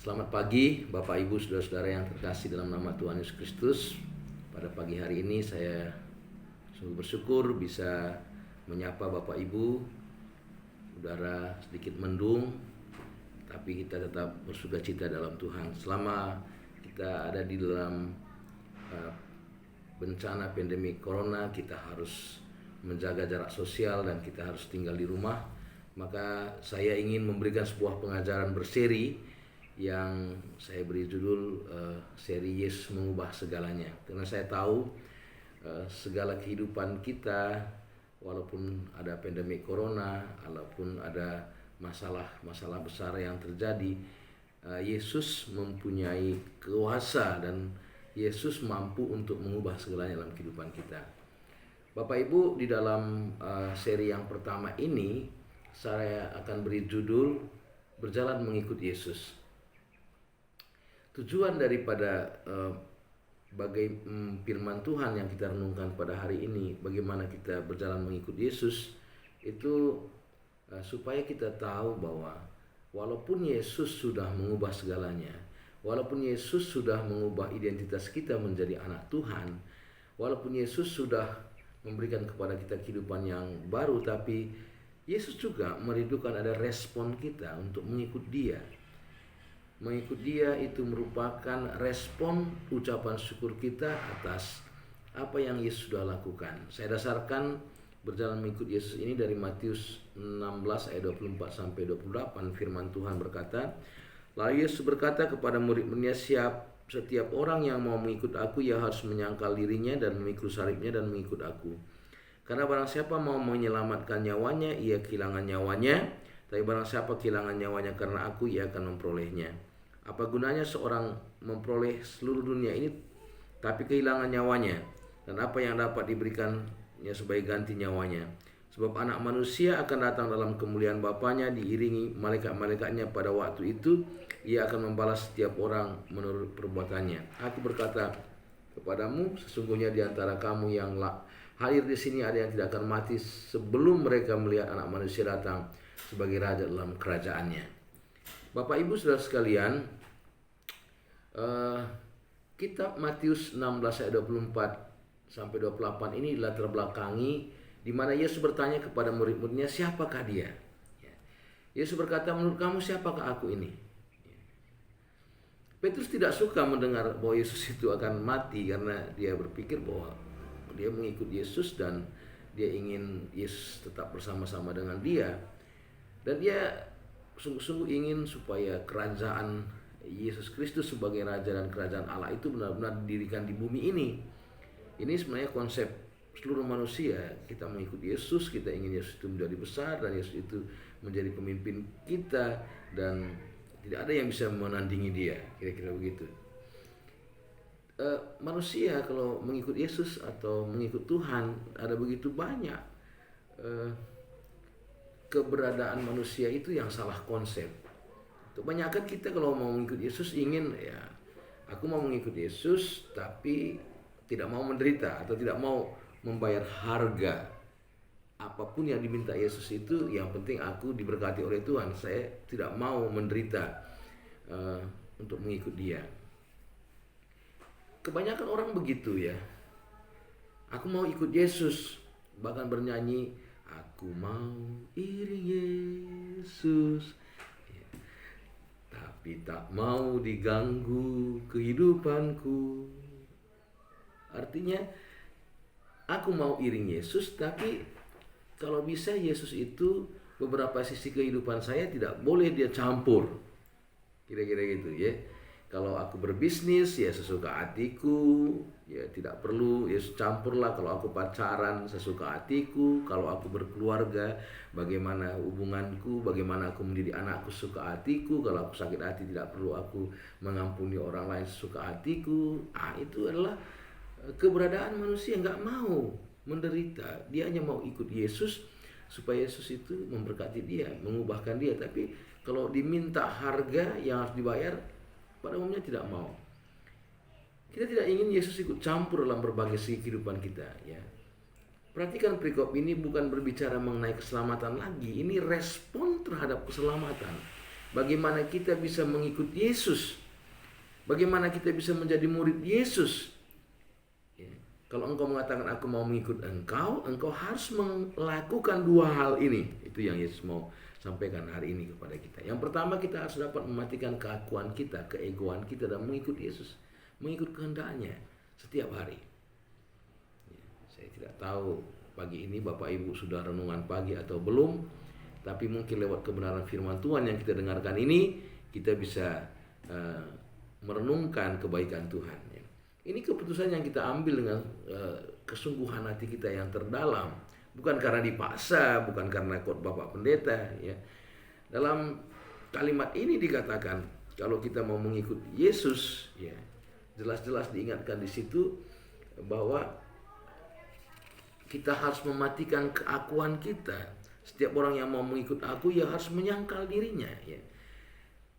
Selamat pagi Bapak Ibu Saudara-saudara yang terkasih dalam nama Tuhan Yesus Kristus. Pada pagi hari ini saya sungguh bersyukur bisa menyapa Bapak Ibu. Udara sedikit mendung, tapi kita tetap bersukacita dalam Tuhan. Selama kita ada di dalam bencana pandemi corona, kita harus menjaga jarak sosial dan kita harus tinggal di rumah. Maka saya ingin memberikan sebuah pengajaran berseri yang saya beri judul seri Yesus Mengubah Segalanya. Karena saya tahu segala kehidupan kita, walaupun ada pandemi corona, walaupun ada masalah-masalah besar yang terjadi, Yesus mempunyai kuasa dan Yesus mampu untuk mengubah segalanya dalam kehidupan kita. Bapak Ibu, di dalam seri yang pertama ini saya akan beri judul Berjalan Mengikut Yesus. Tujuan daripada firman Tuhan yang kita renungkan pada hari ini, bagaimana kita berjalan mengikut Yesus, itu supaya kita tahu bahwa walaupun Yesus sudah mengubah segalanya, walaupun Yesus sudah mengubah identitas kita menjadi anak Tuhan, walaupun Yesus sudah memberikan kepada kita kehidupan yang baru, tapi Yesus juga merindukan ada respon kita untuk mengikut Dia. Mengikut Dia itu merupakan respon ucapan syukur kita atas apa yang Yesus sudah lakukan. Saya dasarkan berjalan mengikut Yesus ini dari Matius 16 ayat 24 sampai 28. Firman Tuhan berkata, lalu Yesus berkata kepada murid-muridnya, setiap orang yang mau mengikut aku, ia harus menyangkal dirinya dan memikul salibnya dan mengikut aku. Karena barang siapa mau menyelamatkan nyawanya, ia kehilangan nyawanya. Tapi barang siapa kehilangan nyawanya karena aku, ia akan memperolehnya. Apa gunanya seorang memperoleh seluruh dunia ini tapi kehilangan nyawanya? Dan apa yang dapat diberikannya sebagai ganti nyawanya? Sebab anak manusia akan datang dalam kemuliaan Bapanya, diiringi malaikat-malaikatnya. Pada waktu itu ia akan membalas setiap orang menurut perbuatannya. Aku berkata kepadamu, sesungguhnya di antara kamu yang hadir di sini ada yang tidak akan mati sebelum mereka melihat anak manusia datang sebagai raja dalam kerajaannya. Bapak Ibu Saudara sekalian, kitab Matius 16 ayat 24 sampai 28 ini latar belakangi di mana Yesus bertanya kepada murid-muridnya, siapakah Dia? Yesus berkata, menurut kamu siapakah aku ini? Petrus tidak suka mendengar bahwa Yesus itu akan mati karena dia berpikir bahwa dia mengikut Yesus dan dia ingin Yesus tetap bersama-sama dengan dia. Dan dia sungguh-sungguh ingin supaya kerajaan Yesus Kristus sebagai Raja dan kerajaan Allah itu benar-benar didirikan di bumi ini. Ini sebenarnya konsep seluruh manusia. Kita mengikut Yesus, kita ingin Yesus itu menjadi besar dan Yesus itu menjadi pemimpin kita dan tidak ada yang bisa menandingi Dia, kira-kira begitu. Manusia kalau mengikut Yesus atau mengikut Tuhan, ada begitu banyak keberadaan manusia itu yang salah konsep. Kebanyakan kita kalau mau mengikut Yesus ingin, ya aku mau mengikut Yesus tapi tidak mau menderita atau tidak mau membayar harga apapun yang diminta Yesus itu. Yang penting aku diberkati oleh Tuhan. Saya tidak mau menderita untuk mengikut Dia. Kebanyakan orang begitu ya. Aku mau ikut Yesus, bahkan bernyanyi, aku mau iring Yesus, tapi tak mau diganggu kehidupanku. Artinya aku mau iring Yesus, tapi kalau bisa Yesus itu beberapa sisi kehidupan saya tidak boleh Dia campur. Kira-kira gitu ya. Kalau aku berbisnis ya sesuka hatiku, ya tidak perlu Yesus campurlah. Kalau aku pacaran sesuka hatiku, kalau aku berkeluarga bagaimana hubunganku, bagaimana aku mendidik anakku sesuka hatiku, kalau aku sakit hati tidak perlu aku mengampuni orang lain sesuka hatiku. Itu adalah keberadaan manusia, nggak mau menderita. Dia hanya mau ikut Yesus supaya Yesus itu memberkati dia, mengubahkan dia. Tapi kalau diminta harga yang harus dibayar, pada umumnya tidak mau. Kita tidak ingin Yesus ikut campur dalam berbagai segi kehidupan kita, ya. Perhatikan perikop ini bukan berbicara mengenai keselamatan lagi. Ini respon terhadap keselamatan. Bagaimana kita bisa mengikut Yesus? Bagaimana kita bisa menjadi murid Yesus? Ya. Kalau engkau mengatakan aku mau mengikut engkau harus melakukan dua hal ini. Itu yang Yesus mau sampaikan hari ini kepada kita. Yang pertama, kita harus dapat mematikan keakuan kita, keegoan kita, dan mengikut Yesus, mengikut kehendaknya setiap hari. Ya. Saya tidak tahu pagi ini Bapak Ibu sudah renungan pagi atau belum, tapi mungkin lewat kebenaran firman Tuhan yang kita dengarkan ini, kita bisa merenungkan kebaikan Tuhan. Ini keputusan yang kita ambil dengan kesungguhan hati kita yang terdalam, bukan karena dipaksa, bukan karena kot Bapak Pendeta. Ya. Dalam kalimat ini dikatakan kalau kita mau mengikut Yesus, ya, jelas-jelas diingatkan di situ bahwa kita harus mematikan keakuan kita. Setiap orang yang mau mengikut aku, ya harus menyangkal dirinya. Ya.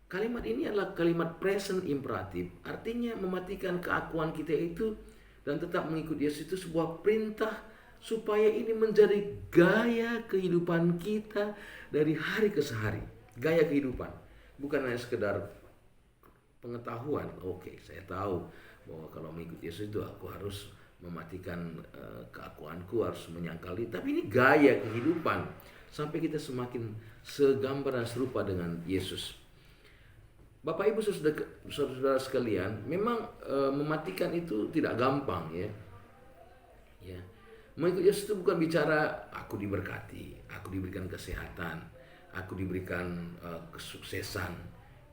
Kalimat ini adalah kalimat present imperatif, artinya mematikan keakuan kita itu dan tetap mengikut Yesus itu sebuah perintah supaya ini menjadi gaya kehidupan kita dari hari ke hari. Gaya kehidupan, bukan hanya sekedar pengetahuan. Oke, saya tahu bahwa kalau mengikut Yesus itu aku harus mematikan keakuanku, harus menyangkal diri. Tapi ini gaya kehidupan sampai kita semakin segambar dan serupa dengan Yesus. Bapak Ibu saudara sekalian, memang mematikan itu tidak gampang, ya. Ya. Mengikut Yesus itu bukan bicara aku diberkati, aku diberikan kesehatan, aku diberikan kesuksesan.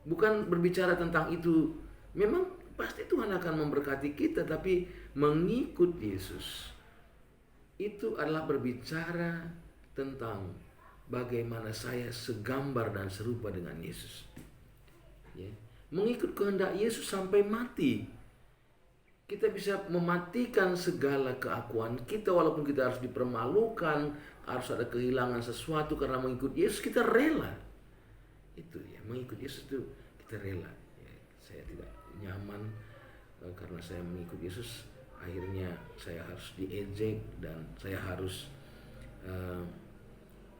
Bukan berbicara tentang itu. Memang pasti Tuhan akan memberkati kita, tapi mengikut Yesus itu adalah berbicara tentang bagaimana saya segambar dan serupa dengan Yesus. Ya. Mengikut kehendak Yesus sampai mati. Kita bisa mematikan segala keakuan kita, walaupun kita harus dipermalukan, harus ada kehilangan sesuatu karena mengikut Yesus, kita rela. Itu ya, mengikut Yesus itu kita rela. Ya, saya tidak nyaman karena saya mengikut Yesus, akhirnya saya harus diejek dan saya harus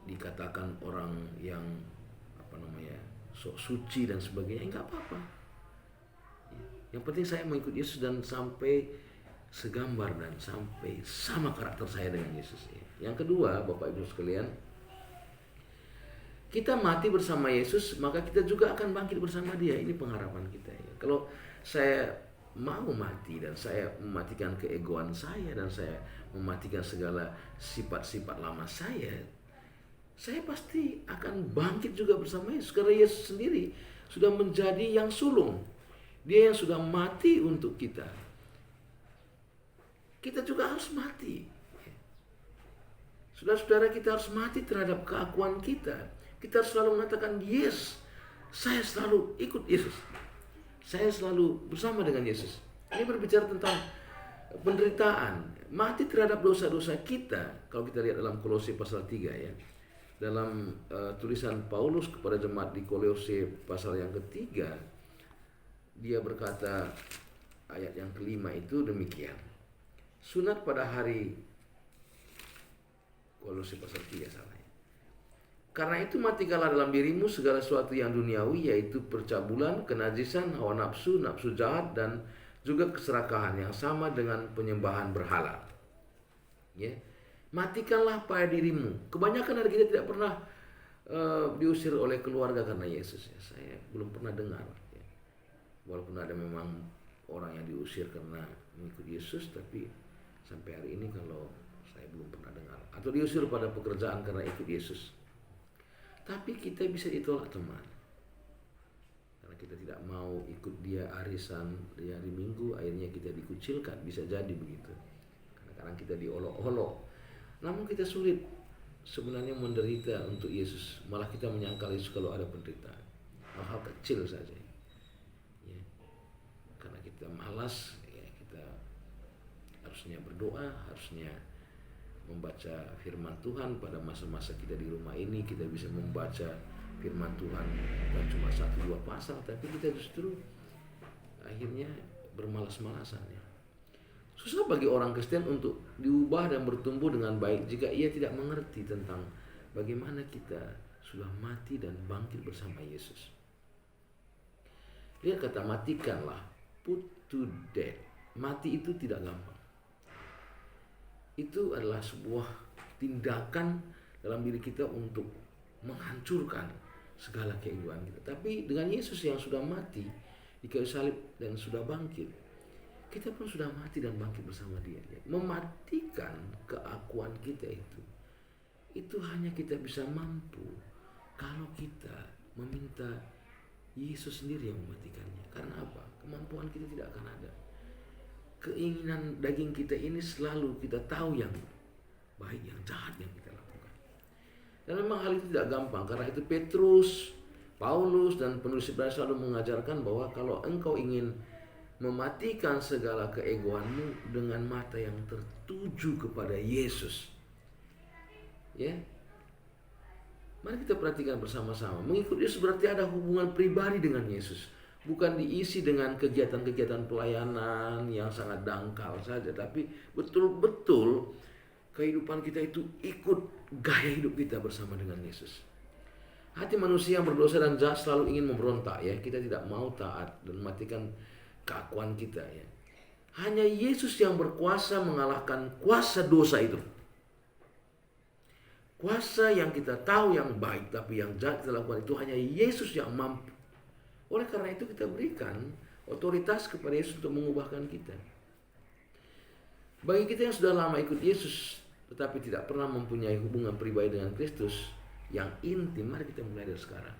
dikatakan orang yang sok suci dan sebagainya. Enggak apa-apa. Yang penting saya mengikut Yesus dan sampai segambar dan sampai sama karakter saya dengan Yesus. Yang kedua, Bapak Ibu sekalian, kita mati bersama Yesus, maka kita juga akan bangkit bersama Dia. Ini pengharapan kita. Kalau saya mau mati dan saya mematikan keegoan saya dan saya mematikan segala sifat-sifat lama saya pasti akan bangkit juga bersama Yesus. Karena Yesus sendiri sudah menjadi yang sulung. Dia yang sudah mati untuk kita. Kita juga harus mati. Saudara-saudara, kita harus mati terhadap keakuan kita. Kita harus selalu mengatakan, yes, saya selalu ikut Yesus. Saya selalu bersama dengan Yesus. Ini berbicara tentang penderitaan. Mati terhadap dosa-dosa kita. Kalau kita lihat dalam Kolose pasal 3, ya. Dalam tulisan Paulus kepada jemaat di Kolose pasal yang ketiga, dia berkata ayat yang kelima itu demikian. Sunat pada hari, Kolose pasal 3 salah. Karena itu matikanlah dalam dirimu segala sesuatu yang duniawi, yaitu percabulan, kenajisan, hawa nafsu, nafsu jahat, dan juga keserakahan yang sama dengan penyembahan berhala. Ya. Matikanlah pada dirimu. Kebanyakan dari kita tidak pernah diusir oleh keluarga karena Yesus. Ya. Saya belum pernah dengar. Ya. Walaupun ada memang orang yang diusir karena mengikut Yesus, tapi sampai hari ini kalau saya belum pernah dengar. Atau diusir pada pekerjaan karena ikut Yesus. Tapi kita bisa ditolak, teman. Karena kita tidak mau ikut dia arisan di hari Minggu, akhirnya kita dikucilkan. Bisa jadi begitu. Kadang-kadang kita diolok-olok. Namun kita sulit sebenarnya menderita untuk Yesus. Malah kita menyangkal Yesus kalau ada penderitaan. Hal kecil saja. Ya. Karena kita malas, ya, kita harusnya berdoa, harusnya membaca firman Tuhan. Pada masa-masa kita di rumah ini, kita bisa membaca firman Tuhan bukan cuma 1-2 pasal, tapi kita justru akhirnya bermalas-malasan, ya. Susah bagi orang Kristen untuk diubah dan bertumbuh dengan baik jika ia tidak mengerti tentang bagaimana kita sudah mati dan bangkit bersama Yesus. Lihat kata matikanlah, put to death. Mati itu tidak gampang. Itu adalah sebuah tindakan dalam diri kita untuk menghancurkan segala keegoan kita. Tapi dengan Yesus yang sudah mati di kayu salib dan sudah bangkit, kita pun sudah mati dan bangkit bersama Dia. Mematikan keakuan kita itu hanya kita bisa mampu kalau kita meminta Yesus sendiri yang mematikannya. Karena apa? Kemampuan kita tidak akan ada. Keinginan daging kita ini selalu kita tahu yang baik, yang jahat yang kita lakukan. Dan memang hal itu tidak gampang. Karena itu Petrus, Paulus, dan penulis Ibrani selalu mengajarkan bahwa kalau engkau ingin mematikan segala keegoanmu dengan mata yang tertuju kepada Yesus, ya, mari kita perhatikan bersama-sama. Mengikut Yesus berarti ada hubungan pribadi dengan Yesus. Bukan diisi dengan kegiatan-kegiatan pelayanan yang sangat dangkal saja, tapi betul-betul kehidupan kita itu ikut gaya hidup kita bersama dengan Yesus. Hati manusia yang berdosa dan jahat selalu ingin memberontak, ya. Kita tidak mau taat dan mematikan keakuan kita, ya. Hanya Yesus yang berkuasa mengalahkan kuasa dosa itu. Kuasa yang kita tahu yang baik tapi yang jahat kita lakukan itu hanya Yesus yang mampu. Oleh karena itu kita berikan otoritas kepada Yesus untuk mengubahkan kita. Bagi kita yang sudah lama ikut Yesus tetapi tidak pernah mempunyai hubungan pribadi dengan Kristus yang intim, mari kita mulai dari sekarang.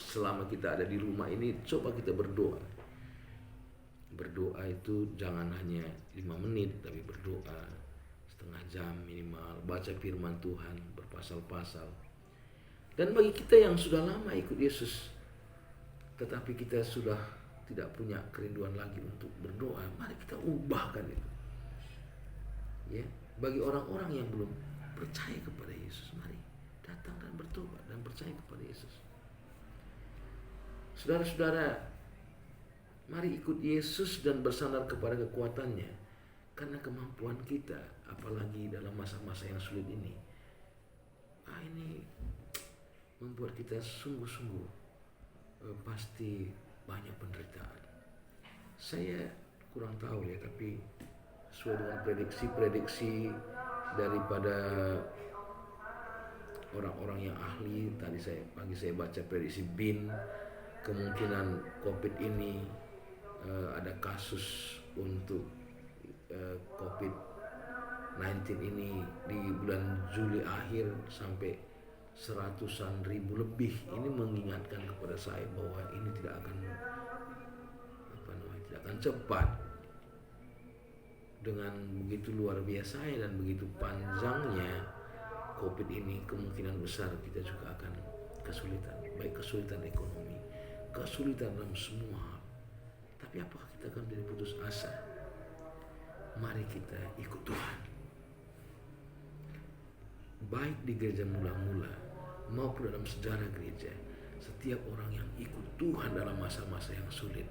Selama kita ada di rumah ini, coba kita berdoa. Berdoa itu jangan hanya 5 menit, tapi berdoa setengah jam minimal, baca firman Tuhan berpasal-pasal. Dan bagi kita yang sudah lama ikut Yesus tetapi kita sudah tidak punya kerinduan lagi untuk berdoa, mari kita ubahkan itu. Ya, bagi orang-orang yang belum percaya kepada Yesus, mari datang dan bertobat dan percaya kepada Yesus. Saudara-saudara, mari ikut Yesus dan bersandar kepada kekuatannya. Karena kemampuan kita, apalagi dalam masa-masa yang sulit ini, ini membuat kita sungguh-sungguh pasti banyak penderitaan. Saya kurang tahu, ya, tapi sesuai dengan prediksi daripada orang-orang yang ahli, pagi saya baca prediksi BIN, kemungkinan COVID ini ada kasus untuk COVID-19 ini di bulan Juli akhir sampai 100-an ribu lebih. Ini mengingatkan kepada saya bahwa ini tidak akan cepat. Dengan begitu luar biasa dan begitu panjangnya COVID ini, kemungkinan besar kita juga akan kesulitan, baik kesulitan ekonomi, kesulitan dalam semua hal. Tapi apakah kita akan menjadi putus asa? Mari kita ikut Tuhan. Baik di gereja mula-mula maupun dalam sejarah gereja, setiap orang yang ikut Tuhan dalam masa-masa yang sulit,